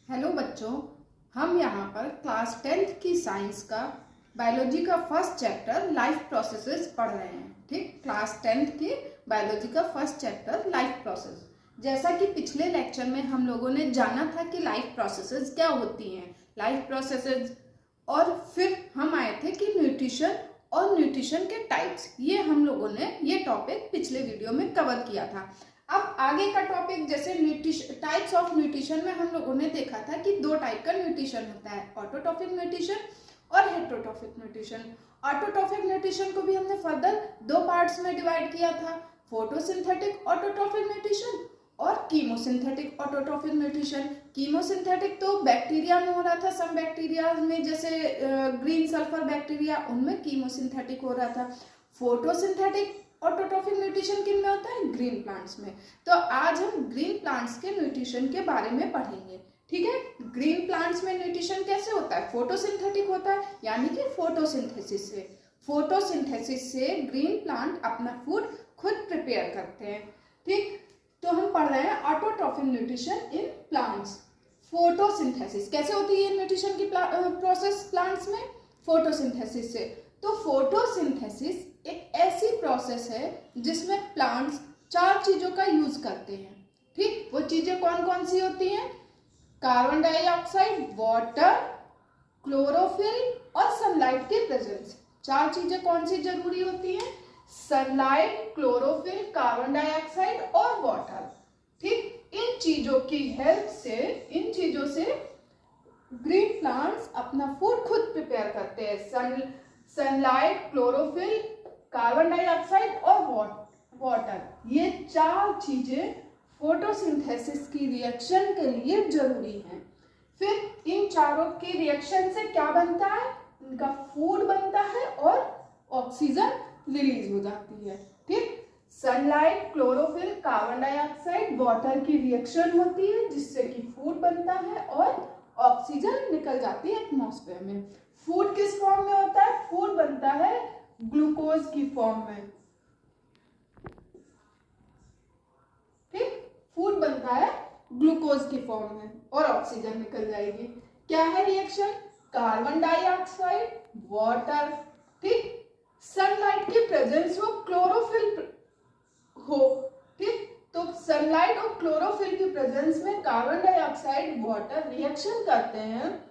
Hello बच्चों, हम यहाँ पर क्लास 10th की साइंस का बायोलॉजी का फर्स्ट चैप्टर लाइफ प्रोसेसेस पढ़ रहे हैं। ठीक, क्लास 10th की बायोलॉजी का फर्स्ट चैप्टर लाइफ प्रोसेस। जैसा कि पिछले लेक्चर में हम लोगों ने जाना था कि लाइफ प्रोसेसेस क्या होती हैं, लाइफ प्रोसेसेस, और फिर हम आए थे कि न्यूट्रिशन और न्यूट्रिशन के टाइप्स। ये हम लोगों ने ये टॉपिक पिछले वीडियो में कवर किया था। अब आगे का टॉपिक, जैसे न्यूट्रिशन, टाइप्स ऑफ न्यूट्रिशन में हम लोगों ने देखा था कि दो टाइप का न्यूट्रिशन होता है, ऑटोट्रॉफिक न्यूट्रिशन और हेटेरोट्रॉफिक न्यूट्रिशन। ऑटोट्रॉफिक न्यूट्रिशन को भी हमने फर्दर दो पार्ट्स में डिवाइड किया था, फोटोसिंथेटिक ऑटोट्रॉफिक न्यूट्रिशन और कीमोसिंथेटिक ऑटोट्रॉफिक न्यूट्रिशन। कीमोसिंथेटिक तो बैक्टीरिया में हो रहा था, सम बैक्टीरिया में जैसे ग्रीन सल्फर बैक्टीरिया, उनमें कीमोसिंथेटिक हो रहा था। फोटोसिंथेटिक ऑटोट्रॉफिक न्यूट्रिशन किन में होता है? ग्रीन प्लांट्स में। तो आज हम ग्रीन प्लांट्स के न्यूट्रिशन के बारे में पढ़ेंगे। ठीक है, ग्रीन प्लांट्स में न्यूट्रिशन कैसे होता है? फोटोसिंथेटिक होता है, यानी कि फोटोसिंथेसिस से। फोटोसिंथेसिस से ग्रीन प्लांट अपना फूड खुद प्रिपेयर करते हैं। ठीक, तो हम पढ़ रहे हैं autotrophic nutrition in plants. Photosynthesis कैसे होती है न्यूट्रिशन की प्रोसेस प्लांट्स में? फोटोसिंथेसिस से। तो फोटोसिंथेसिस एक ऐसी प्रोसेस है जिसमें प्लांट्स चार चीजों का यूज करते हैं। ठीक, वो चीजें कौन कौन सी होती हैं? कार्बन डाइऑक्साइड, वाटर, क्लोरोफिल और सनलाइट के प्रेजेंस। चार चीजें कौन सी जरूरी होती हैं? सनलाइट, क्लोरोफिल, कार्बन डाइऑक्साइड और वाटर। ठीक, इन चीजों की हेल्प से, इन चीजों से ग्रीन प्लांट्स अपना फूड खुद प्रिपेयर करते हैं। सनलाइट, क्लोरोफिल, कार्बन डाइऑक्साइड और वाटर, ये चार चीजें फोटोसिंथेसिस की रिएक्शन के लिए जरूरी हैं। फिर इन चारों की रिएक्शन से क्या बनता है? इनका फूड बनता है और ऑक्सीजन रिलीज हो जाती है। ठीक, sunlight, chlorophyll, carbon dioxide, water की रिएक्शन होती है जिससे कि फूड बनता है और ऑक्सीजन निकल जाती है एटमॉस्फेयर में। फूड किस फॉर्म में होता है? फूड बनता है ग्लूकोज की फॉर्म में। ठीक, फूड बनता है ग्लूकोज की फॉर्म में और ऑक्सीजन निकल जाएगी। क्या है रिएक्शन? कार्बन डाइऑक्साइड, वाटर, ठीक, सनलाइट की प्रेजेंस हो, क्लोरोफिल हो। ठीक, तो सनलाइट और क्लोरोफिल की प्रेजेंस में कार्बन डाइऑक्साइड, वाटर रिएक्शन करते हैं,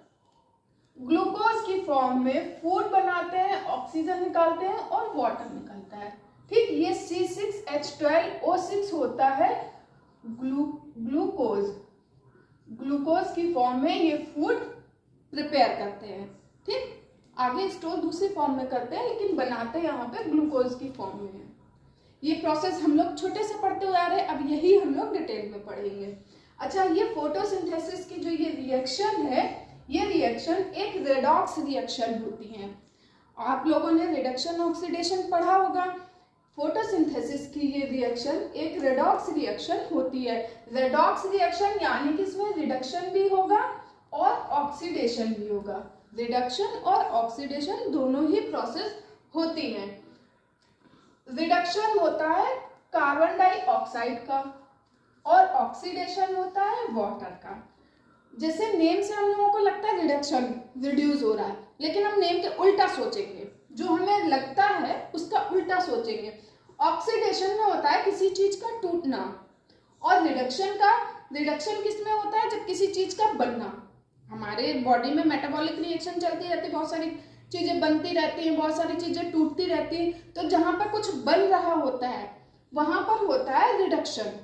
ग्लूकोज की फॉर्म में फूड बनाते हैं, ऑक्सीजन निकालते हैं और वाटर निकलता है। ठीक, ये C6H12O6 होता है ग्लूकोज। ग्लूकोज की फॉर्म में ये फूड प्रिपेयर करते हैं। ठीक, आगे स्टोर दूसरी फॉर्म में करते हैं, लेकिन बनाते यहाँ पे ग्लूकोज की फॉर्म में है। ये प्रोसेस हम लोग छोटे से पढ़ते हुए आ रहे हैं, अब यही हम लोग डिटेल में पढ़ेंगे। अच्छा, ये फोटोसिंथेसिस की जो ये रिएक्शन है, ये रिएक्शन एक रेडॉक्स रिएक्शन होती है। आप लोगों ने रिडक्शन ऑक्सीडेशन पढ़ा होगा। फोटोसिंथेसिस की ये रिएक्शन एक रेडॉक्स रिएक्शन होती है। रेडॉक्स रिएक्शन यानी कि इसमें रिडक्शन भी होगा और ऑक्सीडेशन भी होगा। रिडक्शन और ऑक्सीडेशन दोनों ही प्रोसेस होती हैं। रिडक्शन होता है कार्बन डाइऑक्साइड का और ऑक्सीडेशन होता है वाटर का। जैसे नेम से हम लोगों को लगता है रिडक्शन, रिड्यूस हो रहा है, लेकिन हम नेम के उल्टा सोचेंगे, जो हमें लगता है उसका उल्टा सोचेंगे। ऑक्सीडेशन में होता है किसी चीज का टूटना, और रिडक्शन किस में होता है? जब किसी चीज का बनना। हमारे बॉडी में मेटाबॉलिक रिएक्शन चलती रहती है, बहुत सारी चीजें बनती रहती हैं, बहुत सारी चीजें टूटती रहती हैं। तो जहां पर कुछ बन रहा होता है वहां पर होता है रिडक्शन।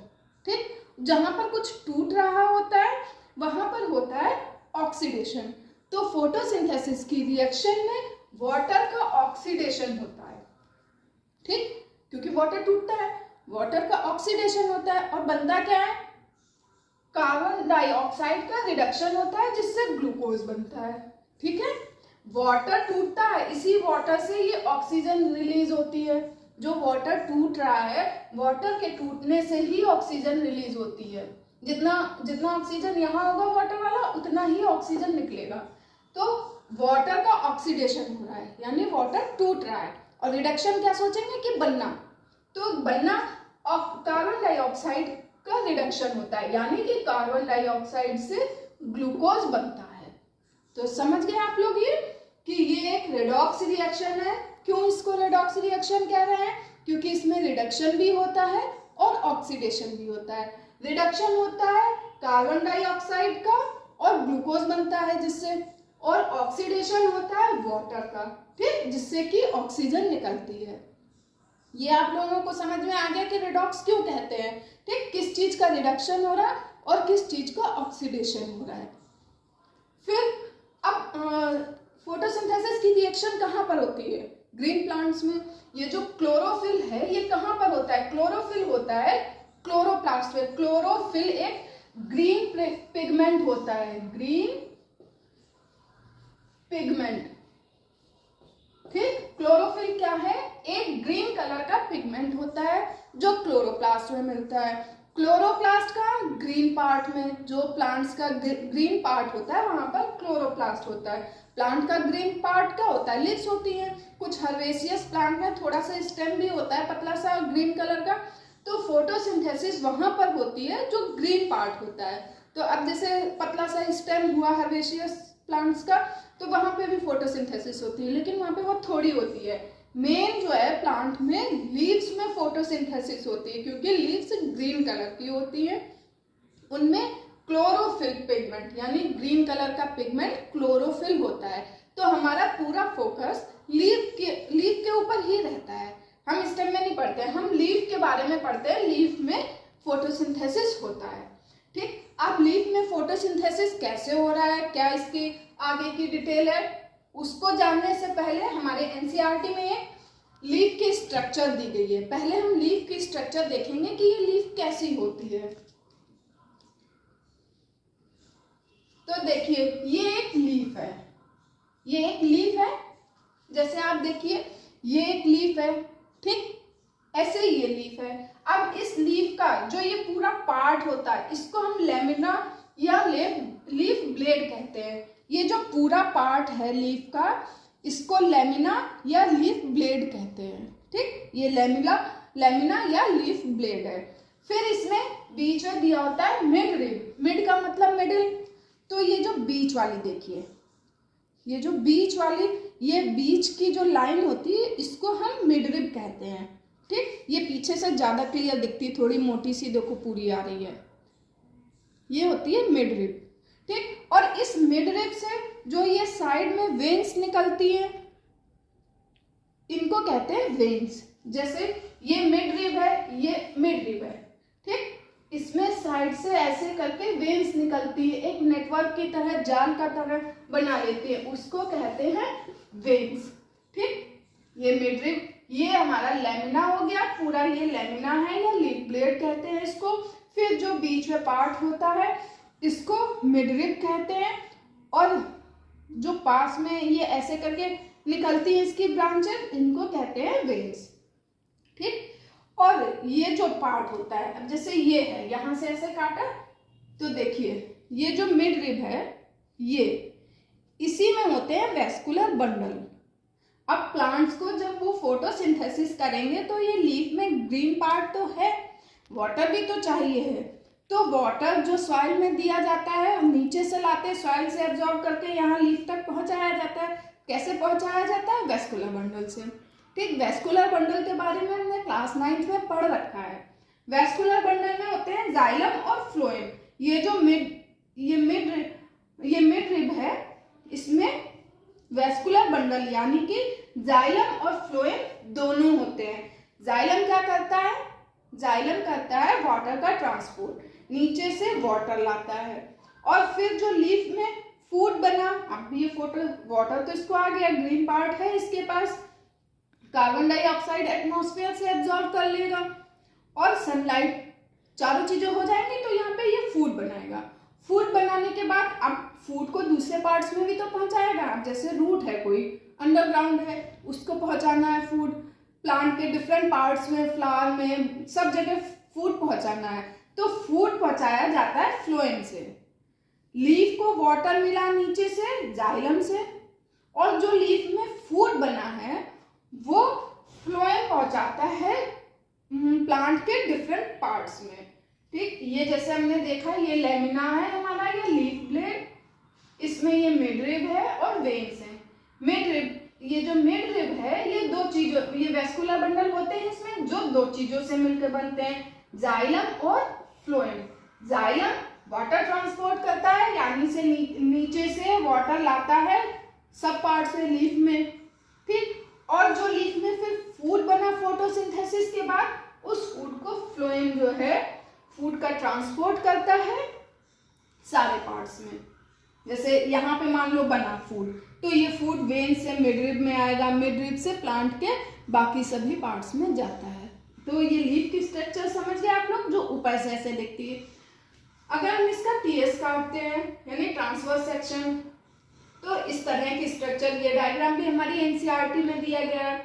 ठीक, जहां पर कुछ टूट रहा होता है वहां पर होता है ऑक्सीडेशन। तो फोटोसिंथेसिस की रिएक्शन में वाटर का ऑक्सीडेशन होता है। ठीक, क्योंकि वाटर टूटता है, वाटर का ऑक्सीडेशन होता है और बनता क्या है? कार्बन डाइऑक्साइड का रिडक्शन होता है जिससे ग्लूकोज बनता है। ठीक है, वाटर टूटता है, इसी वाटर से ये ऑक्सीजन रिलीज होती है। जो वाटर टूट रहा है, वाटर के टूटने से ही ऑक्सीजन रिलीज होती है। जितना जितना ऑक्सीजन यहाँ होगा वाटर वाला, उतना ही ऑक्सीजन निकलेगा। तो वाटर का ऑक्सीडेशन हो रहा है, यानी वाटर टूट रहा है। और रिडक्शन क्या सोचेंगे कि बनना, तो बनना कार्बन डाइऑक्साइड का रिडक्शन होता है, यानी कि कार्बन डाइऑक्साइड से ग्लूकोज बनता है। तो समझ गए आप लोग ये कि ये एक रेडॉक्स रिएक्शन है। क्यों इसको रेडॉक्स रिएक्शन कह रहे हैं? क्योंकि इसमें रिडक्शन भी होता है और ऑक्सीडेशन भी होता है। रिडक्शन होता है कार्बन डाइऑक्साइड का और ग्लूकोज बनता है जिससे, और ऑक्सीडेशन होता है वाटर का, ठीक, जिससे कि ऑक्सीजन निकलती है। ये आप लोगों को समझ में आ गया कि रेडॉक्स क्यों कहते हैं, ठीक, किस चीज का रिडक्शन हो रहा है और किस चीज का ऑक्सीडेशन हो रहा है। फिर अब फोटोसिंथेसिस की रिएक्शन कहाँ पर होती है? ग्रीन प्लांट्स में। ये जो क्लोरोफिल है ये कहाँ पर होता है? क्लोरोफिल होता है क्लोरोप्लास्ट में। क्लोरोफिल एक ग्रीन पिगमेंट होता है, ग्रीन पिगमेंट, ठीक। क्लोरोफिल क्या है? एक ग्रीन कलर का पिगमेंट होता है जो क्लोरोप्लास्ट में मिलता है। क्लोरोप्लास्ट का ग्रीन पार्ट में, जो प्लांट्स का ग्रीन पार्ट होता है वहां पर क्लोरोप्लास्ट होता है। प्लांट का ग्रीन पार्ट क्या होता है? लीव्स होती है। कुछ हर्बेसियस प्लांट में थोड़ा सा स्टेम भी होता है पतला सा ग्रीन कलर का। तो फोटोसिंथेसिस वहां पर होती है जो ग्रीन पार्ट होता है। तो अब जैसे पतला सा स्टेम हुआ हर्बेसियस प्लांट्स का, तो वहां पे भी फोटोसिंथेसिस होती है, लेकिन वहां पे वो थोड़ी होती है। मेन जो है प्लांट में लीव्स में फोटोसिंथेसिस होती है, क्योंकि लीव्स ग्रीन कलर की होती है। उनमें क्लोरोफिल पिगमेंट यानी ग्रीन कलर का पिगमेंट क्लोरोफिल होता है। तो हमारा पूरा फोकस लीफ के ऊपर ही रहता है। हम स्टेम में नहीं पढ़ते हैं, हम लीफ के बारे में पढ़ते हैं। लीफ में फोटोसिंथेसिस होता है, ठीक। अब लीफ में फोटोसिंथेसिस कैसे हो रहा है, क्या इसकी आगे की डिटेल है, उसको जानने से पहले हमारे एनसीईआरटी में एक लीफ की स्ट्रक्चर दी गई है। पहले हम लीफ की स्ट्रक्चर देखेंगे कि ये लीफ कैसी होती है। तो देखिए ये एक लीफ है, ये एक लीफ है। जैसे आप देखिए ये एक लीफ है, ठीक, ऐसे ये लीफ है। अब इस लीफ का जो ये पूरा पार्ट होता है इसको हम लेमिना या लीफ ब्लेड कहते हैं। ये जो पूरा पार्ट है लीफ का इसको लेमिना या लीफ ब्लेड कहते हैं, ठीक। ये लेमिना या लीफ ब्लेड है। फिर इसमें बीच में दिया होता है मिड रिब। मिड का मतलब मिडिल। तो ये जो बीच वाली देखिए, ये जो बीच वाली, ये बीच की जो लाइन होती है इसको हम मिड रिब कहते हैं, ठीक। ये पीछे से ज्यादा क्लियर दिखती है, थोड़ी मोटी सी देखो पूरी आ रही है, ये होती है मिड रिब, ठीक। और इस मिड रिब से जो ये साइड में वेन्स निकलती है इनको कहते हैं वेन्स। जैसे ये मिड रिब है, ये मिड रिब है, ठीक। इसमें साइड से ऐसे करके वेन्स निकलती है, एक नेटवर्क की तरह, जाल का तरह बना लेती है, उसको कहते हैं वेन्स, ठीक। ये मिड रिब, ये हमारा लेमिना हो गया, पूरा ये लेमिना है या लीफ ब्लेड कहते हैं इसको। फिर जो बीच में पार्ट होता है इसको मिड रिब कहते हैं, और जो पास में ये ऐसे करके निकलती है इसकी ब्रांचेस, इनको कहते हैं वेन्स, ठीक। और ये जो पार्ट होता है, अब जैसे ये है, यहां से ऐसे काटा तो देखिए ये जो मिड रिब है ये, इसी में होते हैं वेस्कुलर बंडल। अब प्लांट्स को जब वो फोटोसिंथेसिस करेंगे तो ये लीफ में ग्रीन पार्ट तो है, वाटर भी तो चाहिए है। तो वाटर जो सॉइल में दिया जाता है, नीचे से लाते सॉइल से एब्जॉर्ब करके यहाँ लीफ तक पहुंचाया जाता है। कैसे पहुंचाया जाता है? वेस्कुलर बंडल से, ठीक। वेस्कुलर बंडल के बारे में हमने क्लास 9th में पढ़ रखा है। वेस्कुलर बंडल में होते हैं जाइलम और फ्लोएम। ये जो मिड रिब है इसमें वेस्कुलर बंडल यानी कि जाइलम और फ्लोएम दोनों होते हैं। जाइलम क्या करता है? जाइलम करता है वाटर का ट्रांसपोर्ट, नीचे से वाटर लाता है, और फिर जो लीफ में फूड बना, अब ये वाटर तो इसको आ गया, ग्रीन पार्ट है इसके पास, कार्बन डाइऑक्साइड एटमॉस्फेयर से एब्जॉर्ब कर लेगा और सनलाइट, चारों चीजें हो जाएंगी तो यहाँ पे ये फूड बनाएगा। फूड बनाने के बाद अब फूड को दूसरे पार्ट्स में भी तो पहुंचाएगा। अब जैसे रूट है, कोई अंडरग्राउंड है, उसको पहुंचाना है फूड, प्लांट के डिफरेंट पार्ट्स में, फ्लावर में, सब जगह फूड पहुंचाना है। तो फूड पहुंचाया जाता है फ्लोएम से। लीफ को वाटर मिला नीचे से जाइलम से, और जो लीफ में फूड बना है वो फ्लोएम पहुंचाता है प्लांट के डिफरेंट पार्ट्स में, ठीक। ये जैसे हमने देखा ये लेमिना है हमारा, ये लीफ ब्लेड, रिब है और वेन्स है। मिड रिब, ये जो मिड रिब है ये दो चीजों, ये वेस्कुलर बंडल होते हैं इसमें जो दो चीजों से मिलकर बनते हैं, जाइलम और फ्लोएम। जाइलम वाटर ट्रांसपोर्ट करता है, यानी से नीचे से वाटर लाता है सब पार्ट से लीफ में, ठीक। और जो लीफ में फिर फूड बना फोटोसिंथेसिस के बाद, उस फूड को फ्लोएम जो है फूड का ट्रांसपोर्ट करता है सारे पार्ट्स में। जैसे यहाँ पे मान लो बना फूड, तो ये फूड वेन से मिडरिब में आएगा, मिडरिब से प्लांट के बाकी सभी पार्ट्स में जाता है। तो ये लीफ की स्ट्रक्चर समझ गए आप लोग, जो ऊपर से ऐसे दिखती है। अगर हम इसका टीएस काटते हैं यानी ट्रांसवर्स सेक्शन, तो इस तरह की स्ट्रक्चर, ये डायग्राम भी हमारी एनसीईआरटी में दिया गया है।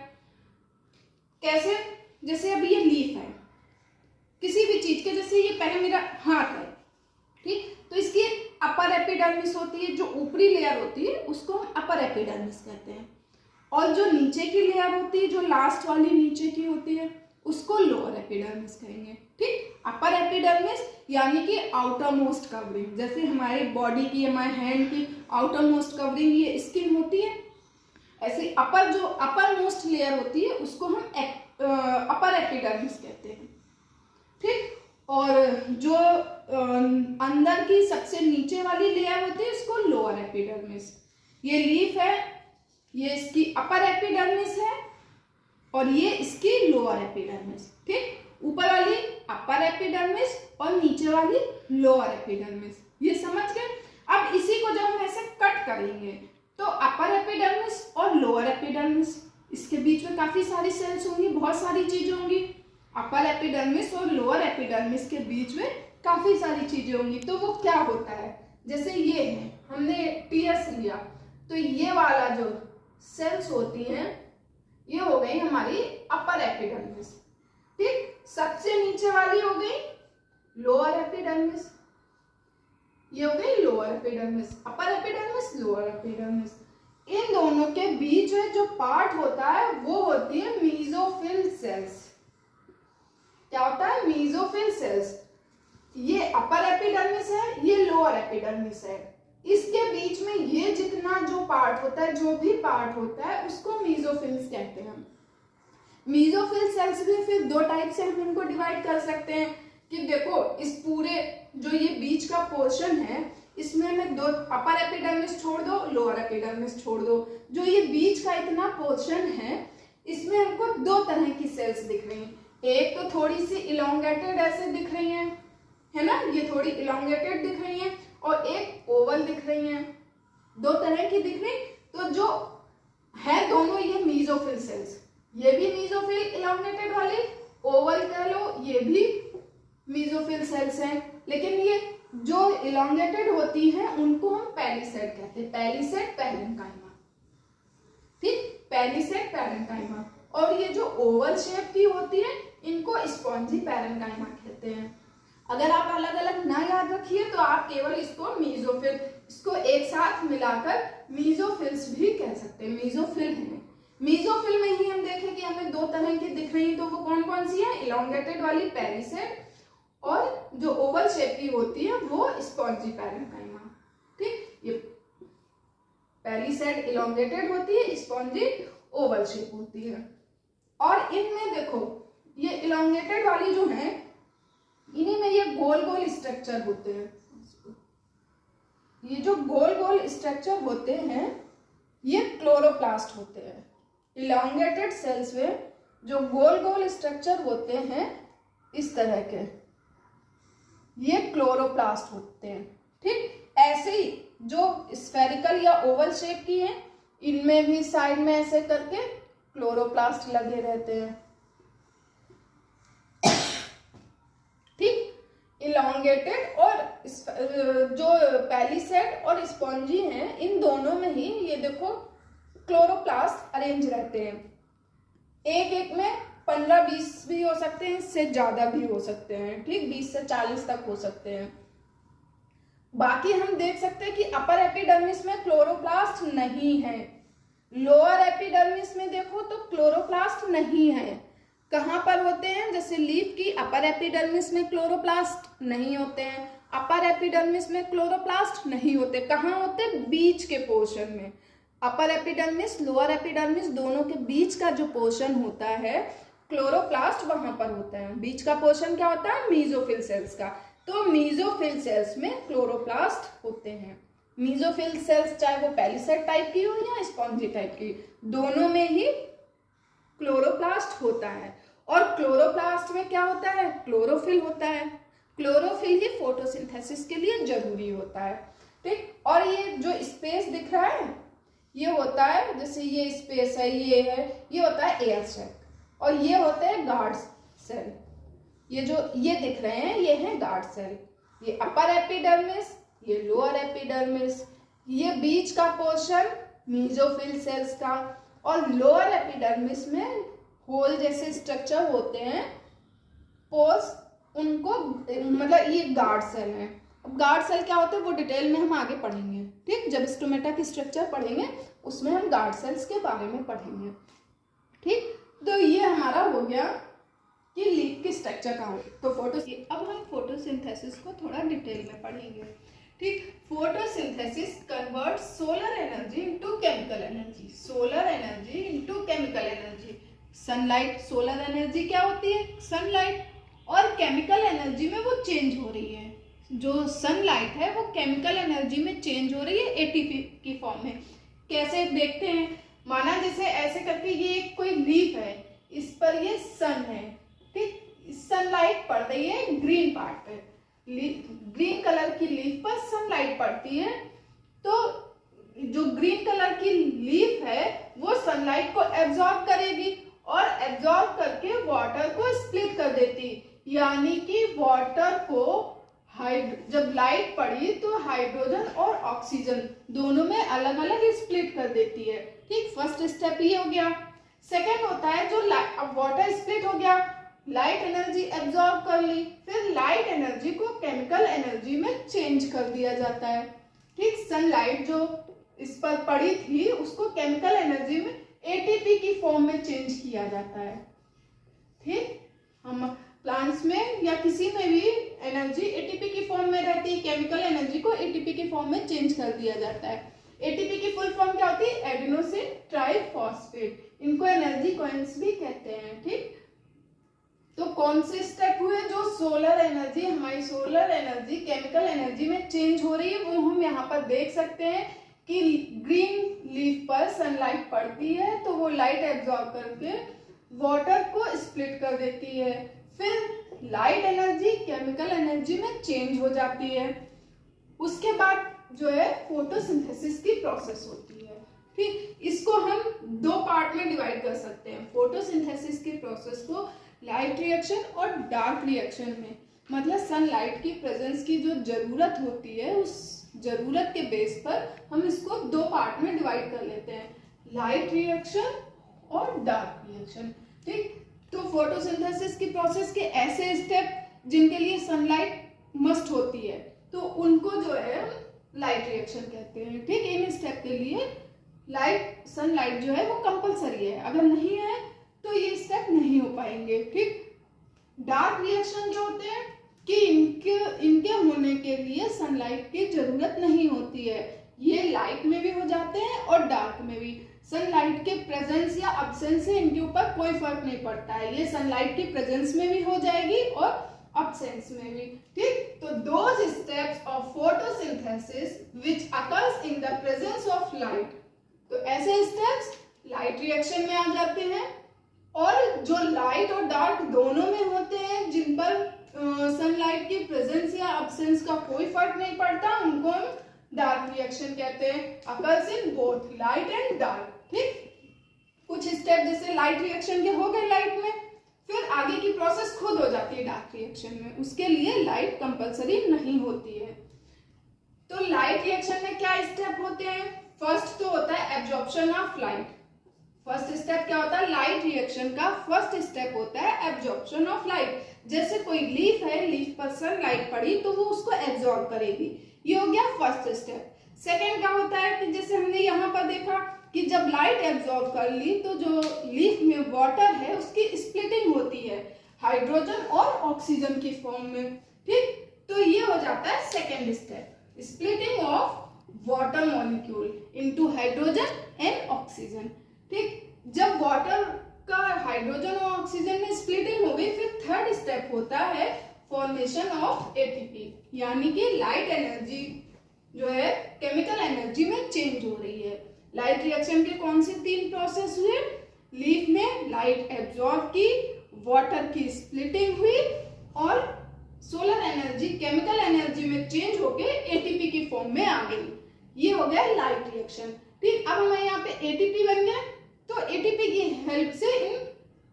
कैसे, जैसे अभी ये लीफ है किसी भी चीज के, जैसे ये पहले मेरा हाथ है, ठीक, तो इसकी अपर एपिडर्मिस होती है, जो ऊपरी लेयर होती है उसको हम अपर एपिडर्मिस कहते हैं, और जो नीचे की लेयर होती है, जो लास्ट वाली नीचे की होती है, उसको लोअर एपिडर्मिस कहेंगे, ठीक। अपर एपिडर्मिस यानी कि आउटर मोस्ट कवरिंग, जैसे हमारी बॉडी की, हमारे हैंड की आउटर मोस्ट कवरिंग ये स्किन होती है, ऐसे अपर जो अपर मोस्ट लेयर होती है उसको हम अपर एपिडर्मिस कहते हैं, ठीक। और जो अंदर की सबसे नीचे वाली लेयर होती है उसको लोअर एपिडर्मिस। ये लीफ है, ये इसकी अपर एपिडर्मिस है और ये इसकी लोअर एपिडर्मिस, ठीक। ऊपर वाली अपर एपिडर्मिस और नीचे वाली लोअर एपिडर्मिस, ये समझ गए। अब इसी को जब हम ऐसे कट करेंगे तो अपर एपिडर्मिस और लोअर एपिडर्मिस, इसके बीच में काफी सारी सेल्स होंगी, बहुत सारी चीजें होंगी। अपर एपिडर्मिस और लोअर एपिडर्मिस के बीच में काफी सारी चीजें होंगी। तो वो क्या होता है, जैसे ये है, हमने टीएस लिया, तो ये वाला जो सेल्स होती हैं ये हो गई हमारी अपर एपिडर्मिस, ठीक। सबसे नीचे वाली हो गई लोअर एपिडर्मिस, ये हो गई lower epidermis. Upper epidermis, lower epidermis, इन दोनों के बीच में जो पार्ट होता है वो होती है मीजोफिल सेल्स। क्या होता है, मीजोफिल सेल्स। ये अपर एपिडर्मिस है, ये लोअर एपिडर्मिस है, इसके बीच में ये जितना जो पार्ट होता है, जो भी पार्ट होता है उसको मीजोफिल्स कहते हैं। मीजोफिल सेल्स भी फिर दो टाइप से हम इनको डिवाइड कर सकते हैं कि देखो इस पूरे जो ये बीच का पोर्शन है इसमें हमें दो, अपर एपिडर्मिस छोड़ दो, लोअर एपिडर्मिस छोड़ दो, जो ये बीच का इतना पोर्शन है इसमें हमको दो तरह की सेल्स दिख रही हैं। एक तो थोड़ी सी इलोंगेटेड ऐसे दिख रही है ना, ये थोड़ी इलोंगेटेड दिख रही है, और एक ओवल दिख रही हैं, दो तरह की दिख रही। तो जो है दोनों ये मीजोफिल सेल्स, ये भी मीजोफिल इलोंगेटेड वाली, ओवल कह लो, ये भी मीजोफिल सेल्स हैं। लेकिन ये जो इलोंगेटेड होती हैं उनको हम पैलिसेड कहते हैं, पैलिसेड पैरेन्काइमा, ठीक, पैलिसेड पैरेन्काइमा। और ये जो ओवल शेप की होती है इनको स्पॉन्जी पैरेन्काइमा कहते हैं। अगर आप अलग अलग ना याद रखिए तो आप केवल इसको मीजोफिल, इसको एक साथ मिलाकर मीजोफिल्स भी कह सकते हैं, मीजोफिल है। मीजोफिल में ही हम देखें कि हमें दो तरह की दिख रही है, तो वो कौन कौन सी है, इलोंगेटेड वाली पैलिसेड, और जो ओवल शेप की होती है वो स्पॉन्जी पैरेन्काइमा, ठीक। ये पैलिसेड इलोंगेटेड होती है, स्पॉन्जी ओवल शेप होती है। और इनमें देखो ये इलोंगेटेड वाली जो है इन्हीं में ये गोल गोल स्ट्रक्चर होते हैं। ये जो गोल गोल स्ट्रक्चर होते हैं ये क्लोरोप्लास्ट होते हैं। इलोंगेटेड सेल्स में जो गोल गोल स्ट्रक्चर होते हैं इस तरह के, ये क्लोरोप्लास्ट होते हैं, ठीक। ऐसे ही जो स्फेरिकल या ओवल शेप की हैं इनमें भी साइड में ऐसे करके क्लोरोप्लास्ट लगे रहते हैं, ठीक। इलोंगेटेड और जो पैलिसेड और स्पॉन्जी हैं इन दोनों में ही ये देखो क्लोरोप्लास्ट अरेंज रहते हैं। एक एक में 15-20 भी हो सकते हैं, इससे ज्यादा भी हो सकते हैं, ठीक, 20 से 40 तक हो सकते हैं। बाकी हम देख सकते हैं कि अपर एपिडर्मिस में क्लोरोप्लास्ट नहीं है, लोअर एपिडर्मिस में देखो तो क्लोरोप्लास्ट नहीं है। कहाँ पर होते हैं, जैसे लीफ की अपर एपिडर्मिस में क्लोरोप्लास्ट नहीं होते हैं, अपर एपिडर्मिस में क्लोरोप्लास्ट नहीं होते। कहाँ होते? बीच के पोर्शन में। अपर एपिडर्मिस, लोअर एपिडर्मिस दोनों के बीच का जो पोर्शन होता है क्लोरोप्लास्ट वहां पर होता है। बीच का पोर्शन क्या होता है? मीजोफिल सेल्स का। तो मीजोफिल सेल्स में क्लोरोप्लास्ट होते हैं। मीजोफिल सेल्स चाहे वो पेलिसेड टाइप की हो या स्पॉन्जी टाइप की, दोनों में ही क्लोरोप्लास्ट होता है। और क्लोरोप्लास्ट में क्या होता है? क्लोरोफिल होता है। क्लोरोफिल ही फोटोसिंथेसिस के लिए जरूरी होता है, ठीक। और ये जो स्पेस दिख रहा है ये होता है, जैसे ये स्पेस है, ये है, ये होता है एयर सैक और ये होते हैं गार्ड सेल। ये जो ये दिख रहे हैं ये है गार्ड सेल। ये अपर एपिडर्मिस, ये लोअर एपिडर्मिस, ये बीच का पोर्शन मीजोफिल सेल्स का, और लोअर एपिडर्मिस में होल जैसे स्ट्रक्चर होते हैं, पोर्स, उनको मतलब ये गार्ड सेल है। अब गार्ड सेल क्या होते हैं वो डिटेल में हम आगे पढ़ेंगे, ठीक। जब स्टोमेटा की स्ट्रक्चर पढ़ेंगे उसमें हम गार्ड सेल्स के बारे में पढ़ेंगे, ठीक। तो ये हमारा हो गया कि लीफ की स्ट्रक्चर का हो। तो अब हम फोटोसिंथेसिस को थोड़ा डिटेल में पढ़ेंगे, ठीक। Photosynthesis convert solar energy into chemical energy. Solar energy into chemical energy. Sunlight, solar energy क्या होती है? सनलाइट। और केमिकल एनर्जी में वो चेंज हो रही है। जो सनलाइट है वो केमिकल एनर्जी में चेंज हो रही है एटीपी की फॉर्म में। कैसे देखते हैं? माना जैसे ऐसे करके ये कोई लीफ है, इस पर ये सन है, ठीक। सनलाइट पड़ रही है ग्रीन पार्ट पे, ग्रीन कलर की लीफ पर सनलाइट पड़ती है, तो जो ग्रीन कलर की लीफ है वो सनलाइट को एब्जॉर्ब करेगी और एब्जॉर्ब करके वाटर को स्प्लिट कर देती। यानी कि वाटर को जब लाइट पड़ी तो हाइड्रोजन और ऑक्सीजन दोनों में अलग अलग स्प्लिट कर देती है, ठीक। फर्स्ट स्टेप ये हो गया। सेकेंड होता है जो अब वाटर स्प्लिट हो गया, लाइट एनर्जी एब्जॉर्ब कर ली, फिर लाइट एनर्जी को केमिकल एनर्जी में चेंज कर दिया जाता है, ठीक। सनलाइट जो इस पर पड़ी थी उसको केमिकल एनर्जी में एटीपी की फॉर्म में चेंज किया जाता है, ठीक। हम प्लांट्स में या किसी में भी एनर्जी एटीपी की फॉर्म में रहती है, केमिकल एनर्जी को एटीपी की फॉर्म में चेंज कर दिया जाता है। एटीपी की फुल फॉर्म क्या होती है? Adenosine triphosphate. इनको एनर्जी कॉइंस भी कहते हैं, ठीक। तो कौन से स्टेप हुए? जो सोलर एनर्जी, हमारी सोलर एनर्जी केमिकल एनर्जी में चेंज हो रही है वो हम यहाँ पर देख सकते हैं कि ग्रीन लीफ पर सनलाइट पड़ती है तो वो लाइट एब्जॉर्ब करके वाटर को स्प्लिट कर देती है, फिर लाइट एनर्जी केमिकल एनर्जी में चेंज हो जाती है। उसके बाद जो है फोटोसिंथेसिस की प्रोसेस होती है, ठीक। इसको हम दो पार्ट में डिवाइड कर सकते हैं। फोटोसिंथेसिस की प्रोसेस को लाइट रिएक्शन और डार्क रिएक्शन में, मतलब सनलाइट की प्रेजेंस की जो जरूरत होती है उस जरूरत के बेस पर हम इसको दो पार्ट में डिवाइड कर लेते हैं, लाइट रिएक्शन और डार्क रिएक्शन, ठीक। तो फोटोसिंथेसिस की प्रोसेस के ऐसे स्टेप जिनके लिए सनलाइट मस्ट होती है तो उनको जो है लाइट रिएक्शन कहते हैं, ठीक। इन स्टेप के लिए सनलाइट जो है वो कंपलसरी है, अगर नहीं है तो ये स्टेप नहीं हो पाएंगे, ठीक। डार्क रिएक्शन जो होते हैं कि इनके होने के लिए सनलाइट की जरूरत नहीं होती है, ये लाइट में भी हो जाते हैं और डार्क में भी। सनलाइट के प्रेजेंस या अब्सेंस से इनके ऊपर कोई फर्क नहीं पड़ता है, ये सनलाइट की प्रेजेंस में भी हो जाएगी और अब्सेंस में भी, ठीक। तो those steps of photosynthesis which occurs in the presence of light, तो ऐसे स्टेप्स लाइट रिएक्शन में आ जाते हैं। और जो लाइट और डार्क दोनों में होते हैं, जिन पर सनलाइट की प्रेजेंस या अब्सेंस का कोई फर्क नहीं पड़ता, उनको हम डार्क रिएक्शन कहते हैं। Occurs in both light and dark, ठीक। कुछ स्टेप जैसे लाइट रिएक्शन के हो गए लाइट में, फिर आगे की प्रोसेस खुद हो जाती है डार्क रिएक्शन में, उसके लिए लाइट कंपलसरी नहीं होती है। तो लाइट रिएक्शन में क्या स्टेप होते हैं? फर्स्ट तो होता है absorption of light. First step क्या होता है? लाइट रिएक्शन का फर्स्ट स्टेप होता है एब्जॉर्प्शन ऑफ लाइट। जैसे कोई लीफ है, लीफ पर सनलाइट पड़ी तो वो उसको एब्जॉर्ब करेगी, ये हो गया फर्स्ट स्टेप। सेकेंड क्या होता है कि जैसे हमने यहाँ पर देखा कि जब लाइट एब्जॉर्ब कर ली तो जो लीफ में वाटर है उसकी स्प्लिटिंग होती है हाइड्रोजन और ऑक्सीजन की फॉर्म में, ठीक। तो ये हो जाता है second step, splitting of water molecule into hydrogen and oxygen. ठीक, जब वाटर का हाइड्रोजन और ऑक्सीजन में स्प्लिटिंग हो गई, फिर थर्ड स्टेप होता है फॉर्मेशन ऑफ एटीपी, यानी कि लाइट एनर्जी जो है केमिकल एनर्जी में चेंज हो रही है। लाइट रिएक्शन के कौन से 3 प्रोसेस हुए? लीफ ने लाइट एब्जॉर्ब की, वाटर की स्प्लिटिंग हुई और सोलर एनर्जी केमिकल एनर्जी में चेंज होके एटीपी की फॉर्म में आ गई। ये हो गया लाइट रिएक्शन। ठीक, अब हमारे यहाँ पे एटीपी बन गया, तो एटीपी की हेल्प से इन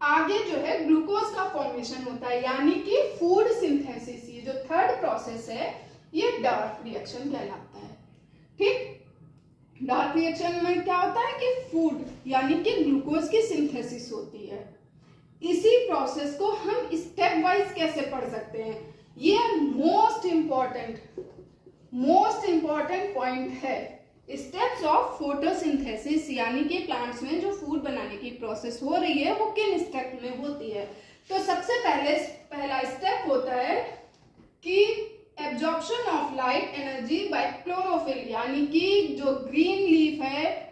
आगे जो है ग्लूकोज का फॉर्मेशन होता है, यानी कि फूड सिंथेसिस। ये जो थर्ड प्रोसेस है ये डार्क रिएक्शन कहलाता है। ठीक, डार्क रिएक्शन में क्या होता है कि फूड यानी कि ग्लूकोज की सिंथेसिस होती है। इसी प्रोसेस को हम स्टेप वाइज कैसे पढ़ सकते हैं, ये मोस्ट इंपॉर्टेंट पॉइंट है। स्टेप्स ऑफ फोटोसिंथेसिस, यानी कि प्लांट्स में जो फूड बनाने की प्रोसेस हो रही है वो किन स्टेप में होती है। तो सबसे पहला स्टेप होता है कि absorption of light energy by chlorophyll, यानी कि जो ग्रीन लीफ है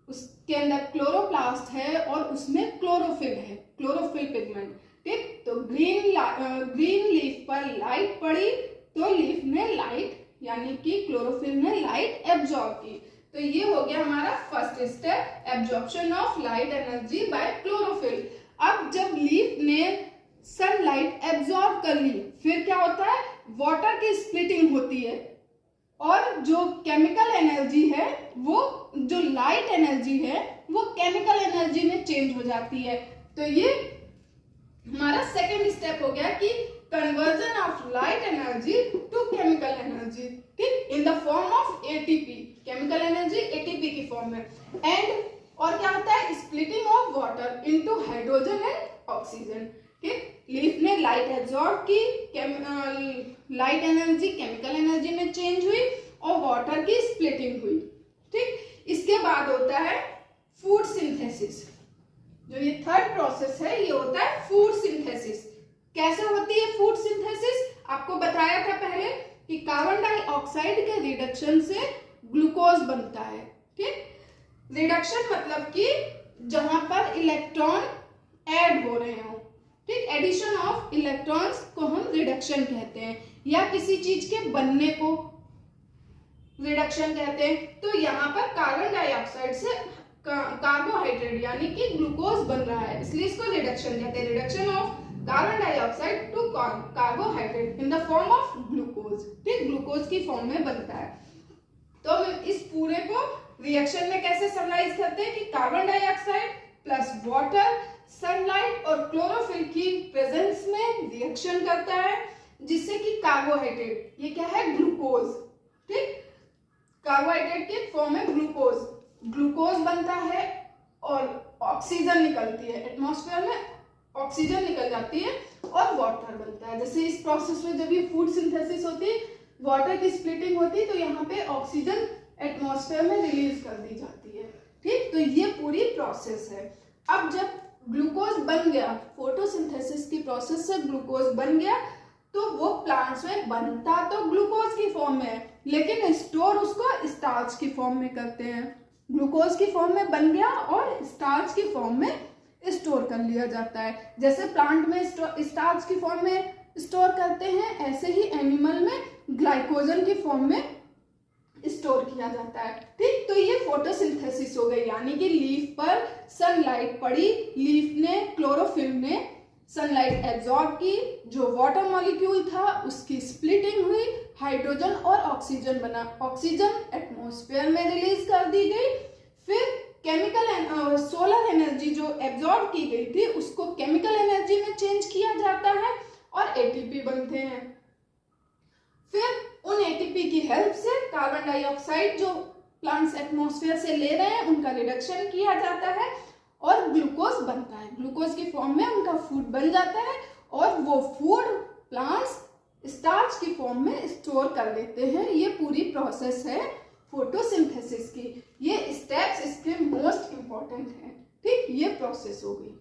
उसके अंदर क्लोरोप्लास्ट है और उसमें क्लोरोफिल है, क्लोरोफिल पिगमेंट। ठीक, तो ग्रीन लीफ पर लाइट पड़ी तो लीफ ने लाइट यानी कि क्लोरोफिल ने लाइट एब्जॉर्ब की। तो ये हो गया हमारा first step, absorption of light energy by chlorophyll. अब जब लीफ ने सनलाइट एब्जॉर्ब कर ली, फिर क्या होता है, वाटर की स्प्लिटिंग होती है और जो केमिकल एनर्जी है वो, जो लाइट एनर्जी है वो केमिकल एनर्जी में चेंज हो जाती है। तो ये हमारा सेकेंड स्टेप हो गया कि conversion of light energy to chemical energy, ठीक, in the form of ATP, chemical energy ATP की फॉर्म में। एंड और क्या होता है, splitting of water into hydrogen and oxygen. ठीक, लीफ ने लाइट एब्जॉर्ब की, लाइट एनर्जी केमिकल एनर्जी में चेंज हुई और वाटर की स्प्लिटिंग हुई। ठीक, इसके बाद होता है फूड सिंथेसिस। जो ये थर्ड प्रोसेस है ये होता है फूड सिंथेसिस। कैसे होती है फूड सिंथेसिस? आपको बताया था पहले कि कार्बन डाइऑक्साइड के रिडक्शन से ग्लूकोज बनता है। ठीक, रिडक्शन मतलब कि जहां पर इलेक्ट्रॉन ऐड हो रहे हो। ठीक, एडिशन ऑफ इलेक्ट्रॉन्स को हम रिडक्शन कहते हैं, या किसी चीज के बनने को रिडक्शन कहते हैं। तो यहाँ पर कार्बन डाइऑक्साइड से कार्बोहाइड्रेट यानी कि ग्लूकोज बन रहा है, इसलिए इसको रिडक्शन कहते हैं। Reduction of carbon dioxide to carbohydrate in the form of glucose. ठीक, ग्लूकोज की फॉर्म में बनता है। तो हम इस पूरे को रिएक्शन में कैसे समराइज करते हैं कि carbon dioxide plus water sunlight और क्लोरोफिल की प्रेजेंस में रिएक्शन करता है, जिससे कि कार्बोहाइड्रेट, ये क्या है, ग्लूकोज। ठीक, कार्बोहाइड्रेट के फॉर्म में ग्लूकोज बनता है और ऑक्सीजन निकलती है, एटमॉस्फेयर में ऑक्सीजन निकल जाती है और वाटर बनता है। जैसे इस प्रोसेस में जब ये फूड सिंथेसिस होती है, वाटर की स्प्लिटिंग होती है, तो यहाँ पे ऑक्सीजन एटमॉस्फेयर में रिलीज कर दी जाती है। ठीक, तो ये पूरी प्रोसेस है। अब जब ग्लूकोज बन गया, फोटोसिंथेसिस की प्रोसेस से ग्लूकोज बन गया, तो वो प्लांट्स में बनता तो ग्लूकोज की फॉर्म में है, लेकिन स्टोर उसको स्टार्च की फॉर्म में करते हैं। ग्लूकोज की फॉर्म में बन गया और स्टार्च की फॉर्म में स्टोर कर लिया जाता है। जैसे प्लांट में स्टार्च की फॉर्म में स्टोर करते हैं, ऐसे ही एनिमल में ग्लाइकोजन की फॉर्म में स्टोर किया जाता है। ठीक, तो ये फोटोसिंथेसिस हो गई, यानी कि लीफ पर सनलाइट पड़ी, लीफ ने क्लोरोफिल ने सनलाइट एब्जॉर्ब की, जो वाटर मॉलिक्यूल था उसकी स्प्लिटिंग हुई, हाइड्रोजन और ऑक्सीजन बना, ऑक्सीजन एटमॉस्फेयर में रिलीज कर दी गई, फिर केमिकल सोलर एनर्जी जो एब्जॉर्ब की गई थी उसको केमिकल एनर्जी में चेंज किया जाता है और एटीपी बनते हैं। फिर उन एटीपी की हेल्प से कार्बन डाइऑक्साइड जो प्लांट्स एटमॉस्फेयर से ले रहे हैं उनका रिडक्शन किया जाता है और ग्लूकोज बनता है। ग्लूकोज की फॉर्म में उनका फूड बन जाता है और वो फूड प्लांट्स स्टार्च की फॉर्म में स्टोर कर लेते हैं। ये पूरी प्रोसेस है फोटोसिंथेसिस की। ये स्टेप्स इसके मोस्ट इंपॉर्टेंट हैं। ठीक, ये प्रोसेस हो गई।